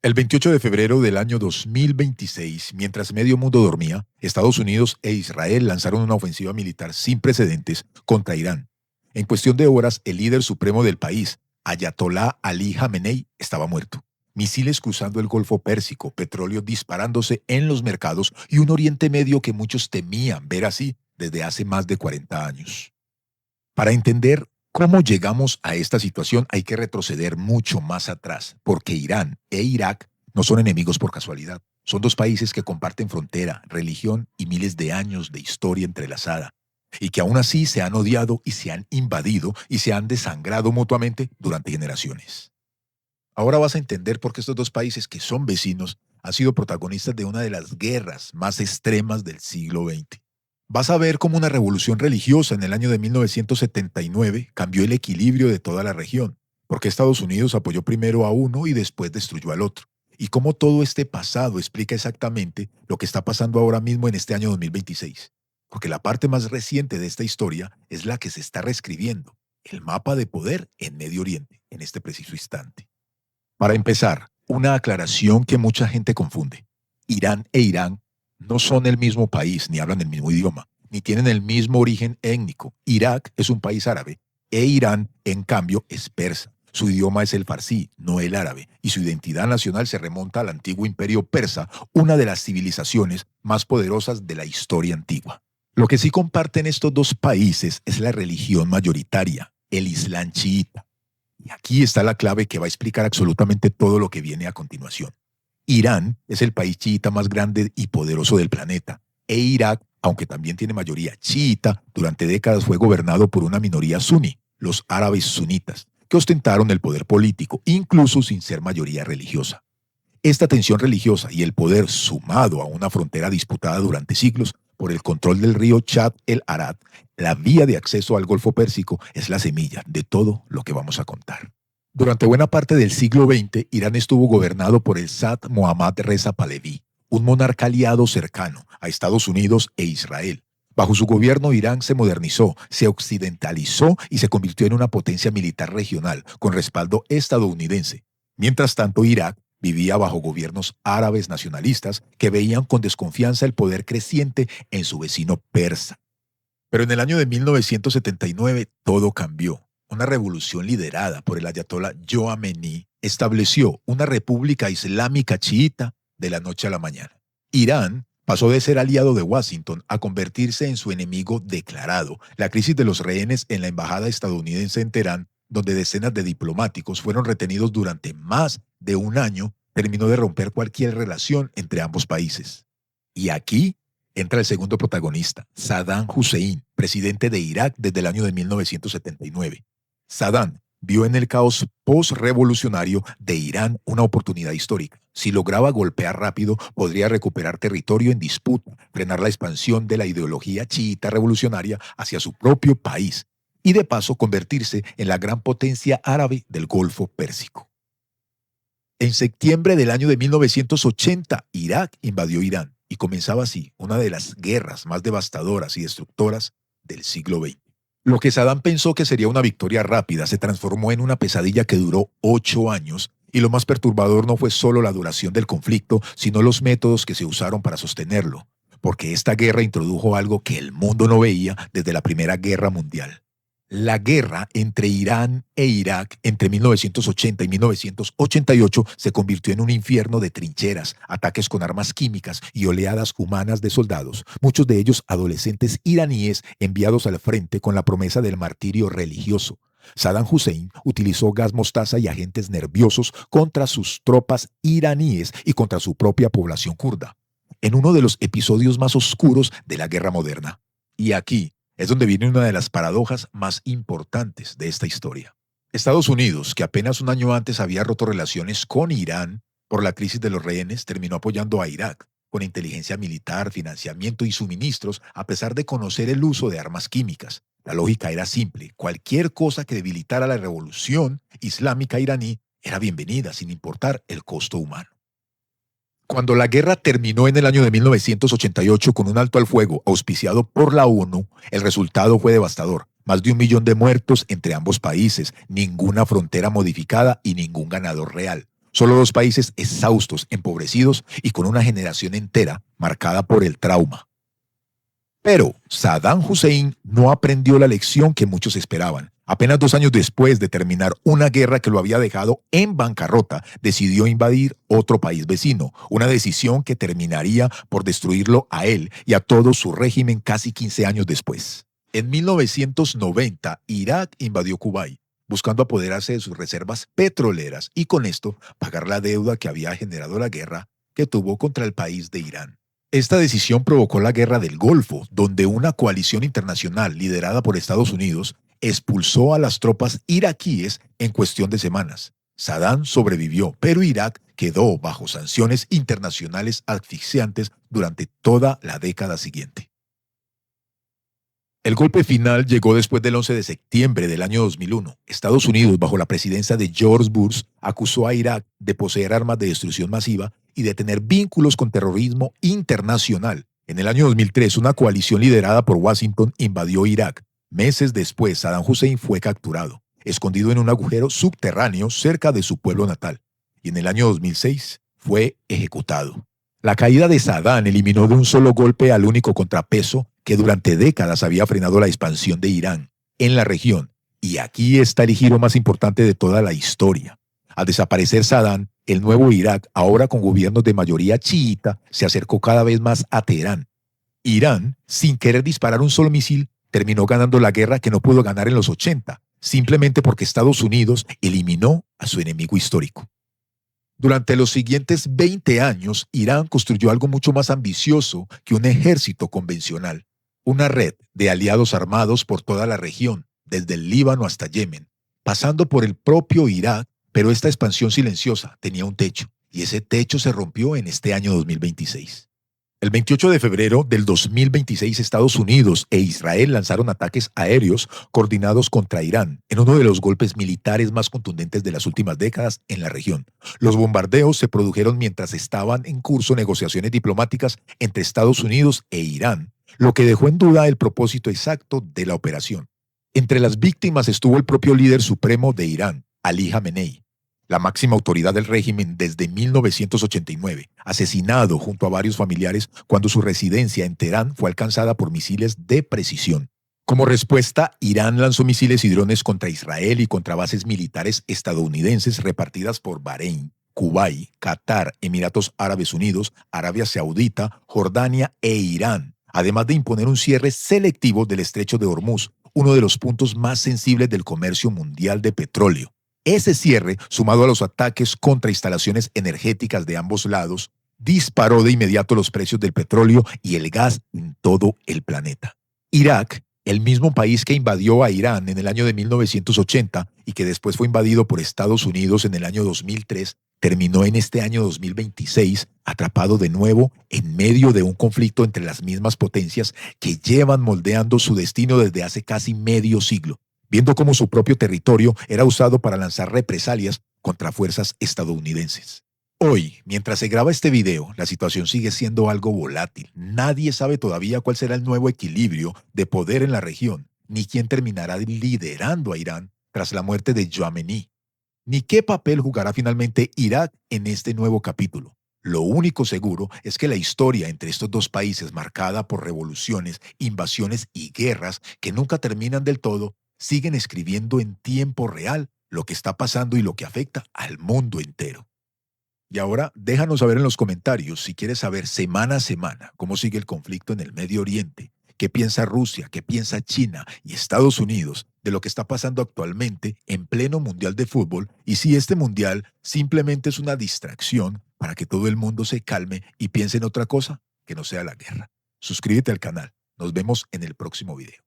El 28 de febrero del año 2026, mientras medio mundo dormía, Estados Unidos e Israel lanzaron una ofensiva militar sin precedentes contra Irán. En cuestión de horas, el líder supremo del país, Ayatollah Ali Khamenei, estaba muerto. Misiles cruzando el Golfo Pérsico, petróleo disparándose en los mercados y un Oriente Medio que muchos temían ver así desde hace más de 40 años. Para entender cómo llegamos a esta situación hay que retroceder mucho más atrás, porque Irán e Irak no son enemigos por casualidad. Son dos países que comparten frontera, religión y miles de años de historia entrelazada, y que aún así se han odiado y se han invadido y se han desangrado mutuamente durante generaciones. Ahora vas a entender por qué estos dos países que son vecinos han sido protagonistas de una de las guerras más extremas del siglo XX. Vas a ver cómo una revolución religiosa en el año de 1979 cambió el equilibrio de toda la región, porque Estados Unidos apoyó primero a uno y después destruyó al otro, y cómo todo este pasado explica exactamente lo que está pasando ahora mismo en este año 2026, porque la parte más reciente de esta historia es la que se está reescribiendo, el mapa de poder en Medio Oriente, en este preciso instante. Para empezar, una aclaración que mucha gente confunde. Irán e Irán no son el mismo país, ni hablan el mismo idioma, ni tienen el mismo origen étnico. Irak es un país árabe e Irán, en cambio, es persa. Su idioma es el farsí, no el árabe, y su identidad nacional se remonta al antiguo imperio persa, una de las civilizaciones más poderosas de la historia antigua. Lo que sí comparten estos dos países es la religión mayoritaria, el Islam chiita. Y aquí está la clave que va a explicar absolutamente todo lo que viene a continuación. Irán es el país chiita más grande y poderoso del planeta, e Irak, aunque también tiene mayoría chiita, durante décadas fue gobernado por una minoría suní, los árabes sunitas, que ostentaron el poder político, incluso sin ser mayoría religiosa. Esta tensión religiosa y el poder sumado a una frontera disputada durante siglos por el control del río Chad el Arad, la vía de acceso al Golfo Pérsico, es la semilla de todo lo que vamos a contar. Durante buena parte del siglo XX, Irán estuvo gobernado por el Shah Mohammad Reza Pahlaví, un monarca aliado cercano a Estados Unidos e Israel. Bajo su gobierno, Irán se modernizó, se occidentalizó y se convirtió en una potencia militar regional con respaldo estadounidense. Mientras tanto, Irak vivía bajo gobiernos árabes nacionalistas que veían con desconfianza el poder creciente en su vecino persa. Pero en el año de 1979 todo cambió. Una revolución liderada por el ayatollah Khomeini estableció una república islámica chiita de la noche a la mañana. Irán pasó de ser aliado de Washington a convertirse en su enemigo declarado. La crisis de los rehenes en la embajada estadounidense en Teherán, donde decenas de diplomáticos fueron retenidos durante más de un año, terminó de romper cualquier relación entre ambos países. Y aquí entra el segundo protagonista, Saddam Hussein, presidente de Irak desde el año de 1979. Saddam vio en el caos post-revolucionario de Irán una oportunidad histórica. Si lograba golpear rápido, podría recuperar territorio en disputa, frenar la expansión de la ideología chiita revolucionaria hacia su propio país y de paso convertirse en la gran potencia árabe del Golfo Pérsico. En septiembre del año de 1980, Irak invadió Irán y comenzaba así una de las guerras más devastadoras y destructoras del siglo XX. Lo que Saddam pensó que sería una victoria rápida se transformó en una pesadilla que duró 8 años, y lo más perturbador no fue solo la duración del conflicto, sino los métodos que se usaron para sostenerlo, porque esta guerra introdujo algo que el mundo no veía desde la Primera Guerra Mundial. La guerra entre Irán e Irak entre 1980 y 1988 se convirtió en un infierno de trincheras, ataques con armas químicas y oleadas humanas de soldados, muchos de ellos adolescentes iraníes enviados al frente con la promesa del martirio religioso. Saddam Hussein utilizó gas mostaza y agentes nerviosos contra sus tropas iraníes y contra su propia población kurda, en uno de los episodios más oscuros de la guerra moderna. Y aquí es donde viene una de las paradojas más importantes de esta historia. Estados Unidos, que apenas un año antes había roto relaciones con Irán por la crisis de los rehenes, terminó apoyando a Irak con inteligencia militar, financiamiento y suministros, a pesar de conocer el uso de armas químicas. La lógica era simple: cualquier cosa que debilitara la revolución islámica iraní era bienvenida, sin importar el costo humano. Cuando la guerra terminó en el año de 1988 con un alto al fuego auspiciado por la ONU, el resultado fue devastador. Más de 1 millón de muertos entre ambos países, ninguna frontera modificada y ningún ganador real. Solo dos países exhaustos, empobrecidos y con una generación entera marcada por el trauma. Pero Saddam Hussein no aprendió la lección que muchos esperaban. Apenas 2 años después de terminar una guerra que lo había dejado en bancarrota, decidió invadir otro país vecino, una decisión que terminaría por destruirlo a él y a todo su régimen casi 15 años después. En 1990, Irak invadió Kuwait, buscando apoderarse de sus reservas petroleras y con esto pagar la deuda que había generado la guerra que tuvo contra el país de Irán. Esta decisión provocó la Guerra del Golfo, donde una coalición internacional liderada por Estados Unidos expulsó a las tropas iraquíes en cuestión de semanas. Saddam sobrevivió, pero Irak quedó bajo sanciones internacionales asfixiantes durante toda la década siguiente. El golpe final llegó después del 11 de septiembre del año 2001. Estados Unidos, bajo la presidencia de George Bush, acusó a Irak de poseer armas de destrucción masiva y de tener vínculos con terrorismo internacional. En el año 2003, una coalición liderada por Washington invadió Irak. Meses después, Saddam Hussein fue capturado, escondido en un agujero subterráneo cerca de su pueblo natal. Y en el año 2006 fue ejecutado. La caída de Saddam eliminó de un solo golpe al único contrapeso que durante décadas había frenado la expansión de Irán en la región. Y aquí está el giro más importante de toda la historia. Al desaparecer Saddam, el nuevo Irak, ahora con gobiernos de mayoría chiita, se acercó cada vez más a Teherán. Irán, sin querer disparar un solo misil, terminó ganando la guerra que no pudo ganar en los 80, simplemente porque Estados Unidos eliminó a su enemigo histórico. Durante los siguientes 20 años, Irán construyó algo mucho más ambicioso que un ejército convencional, una red de aliados armados por toda la región, desde el Líbano hasta Yemen, pasando por el propio Irak, pero esta expansión silenciosa tenía un techo, y ese techo se rompió en este año 2026. El 28 de febrero del 2026, Estados Unidos e Israel lanzaron ataques aéreos coordinados contra Irán, en uno de los golpes militares más contundentes de las últimas décadas en la región. Los bombardeos se produjeron mientras estaban en curso negociaciones diplomáticas entre Estados Unidos e Irán, lo que dejó en duda el propósito exacto de la operación. Entre las víctimas estuvo el propio líder supremo de Irán, Ali Jamenei, la máxima autoridad del régimen desde 1989, asesinado junto a varios familiares cuando su residencia en Teherán fue alcanzada por misiles de precisión. Como respuesta, Irán lanzó misiles y drones contra Israel y contra bases militares estadounidenses repartidas por Bahrein, Kuwait, Qatar, Emiratos Árabes Unidos, Arabia Saudita, Jordania e Irán, además de imponer un cierre selectivo del estrecho de Hormuz, uno de los puntos más sensibles del comercio mundial de petróleo. Ese cierre, sumado a los ataques contra instalaciones energéticas de ambos lados, disparó de inmediato los precios del petróleo y el gas en todo el planeta. Irak, el mismo país que invadió a Irán en el año de 1980 y que después fue invadido por Estados Unidos en el año 2003, terminó en este año 2026 atrapado de nuevo en medio de un conflicto entre las mismas potencias que llevan moldeando su destino desde hace casi medio siglo, viendo cómo su propio territorio era usado para lanzar represalias contra fuerzas estadounidenses. Hoy, mientras se graba este video, la situación sigue siendo algo volátil. Nadie sabe todavía cuál será el nuevo equilibrio de poder en la región, ni quién terminará liderando a Irán tras la muerte de Jamenei, ni qué papel jugará finalmente Irak en este nuevo capítulo. Lo único seguro es que la historia entre estos dos países, marcada por revoluciones, invasiones y guerras que nunca terminan del todo, siguen escribiendo en tiempo real lo que está pasando y lo que afecta al mundo entero. Y ahora déjanos saber en los comentarios si quieres saber semana a semana cómo sigue el conflicto en el Medio Oriente, qué piensa Rusia, qué piensa China y Estados Unidos de lo que está pasando actualmente en pleno Mundial de Fútbol y si este Mundial simplemente es una distracción para que todo el mundo se calme y piense en otra cosa que no sea la guerra. Suscríbete al canal. Nos vemos en el próximo video.